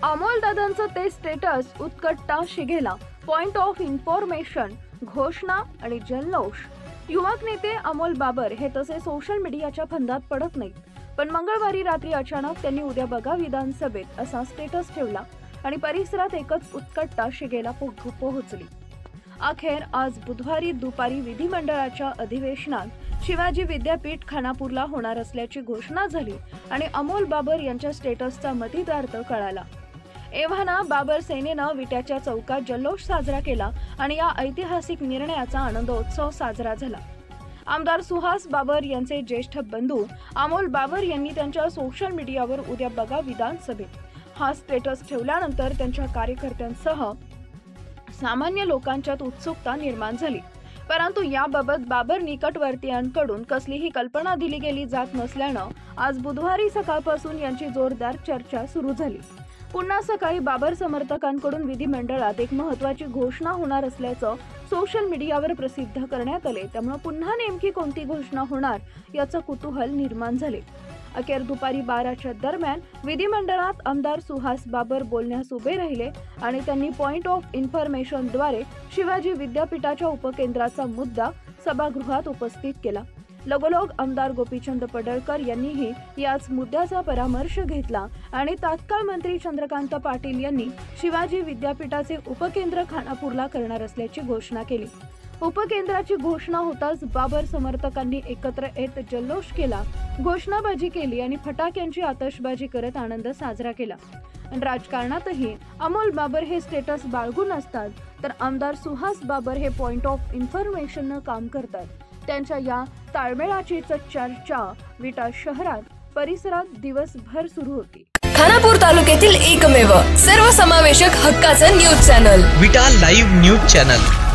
अमोल दादांचं ते स्टेटस उत्कटता शिगेला, पॉइंट ऑफ इन्फॉर्मेशन, घोषणा आणि जल्लोष। युवक नेते अमोल बाबर हे तसे सोशल मीडियाच्या फंदात पडत नाहीत, पण मंगळवारी रात्री अचानक त्यांनी उद्या बघा विधानसभेत असा स्टेटस ठेवला आणि परिसरात एकच उत्कटता शिगेला पोहोचली। अखेर आज बुधवारी दुपारी विधिमंडळाच्या अधिवेशनात शिवाजी विद्यापीठ खानापूरला होणार असल्याची घोषणा झाली आणि अमोल बाबर यांच्या स्टेटसचा मतितार्थ कळाला। एव्हाना बाबर सेनेनं विट्याच्या चौकात जल्लोष साजरा केला आणि या ऐतिहासिक निर्णयाचा आनंदोत्सव साजरा झाला। आमदार सुहास बाबर यांचे ज्येष्ठ बंधू अमोल बाबर यांनी त्यांच्या सोशल मीडियावर उद्या बघा विधानसभेत हा स्टेटस ठेवल्यानंतर त्यांच्या कार्यकर्त्यांसह सामान्य लोकांच्यात उत्सुकता निर्माण झाली, परंतु याबाबत बाबर निकटवर्तीयांकडून कसलीही कल्पना दिली गेली जात नसल्यानं आज बुधवारी सकाळपासून यांची जोरदार चर्चा सुरू झाली। पुन्हा सकाळी बाबर समर्थकांकडून विधिमंडळात एक महत्त्वाची घोषणा होणार असल्याचं सोशल मीडियावर प्रसिद्ध करण्यात आले, त्यामुळे पुन्हा नेमकी कोणती घोषणा होणार याचं कुतूहल निर्माण झाले। अखेर दुपारी 12च्या दरम्यान विधिमंडळात आमदार सुहास बाबर बोलण्यास उभे राहिले आणि त्यांनी पॉइंट ऑफ इन्फॉर्मेशनद्वारे शिवाजी विद्यापीठाच्या उपकेंद्राचा मुद्दा सभागृहात उपस्थित केला। लगोलग आमदार गोपीचंद पडळकर यांनीही याच मुद्द्याचा परामर्श घेतला आणि तात्काळ मंत्री चंद्रकांत पाटील यांनी शिवाजी विद्यापीठाचे उपकेंद्र खानापूरला करणार असल्याची घोषणा केली। उपकेंद्राची घोषणा होताच बाबर समर्थकांनी एकत्र येत जल्लोष केला, घोषणाबाजी केली आणि फटाक्यांची आतषबाजी करत आनंद साजरा केला। राजकारणातही अमोल बाबर हे स्टेटस बाळगून असतात, तर आमदार सुहास बाबर हे पॉइंट ऑफ इन्फॉर्मेशननं काम करतात। त्यांच्या या ताळमेळाची चर्चा विटा शहरात परिसरात दिवसभर सुरू होती। खानापूर तालुक्यातील एकमेव सर्वसमावेशक हक्काचं न्यूज चॅनल विटा लाईव्ह न्यूज चॅनल।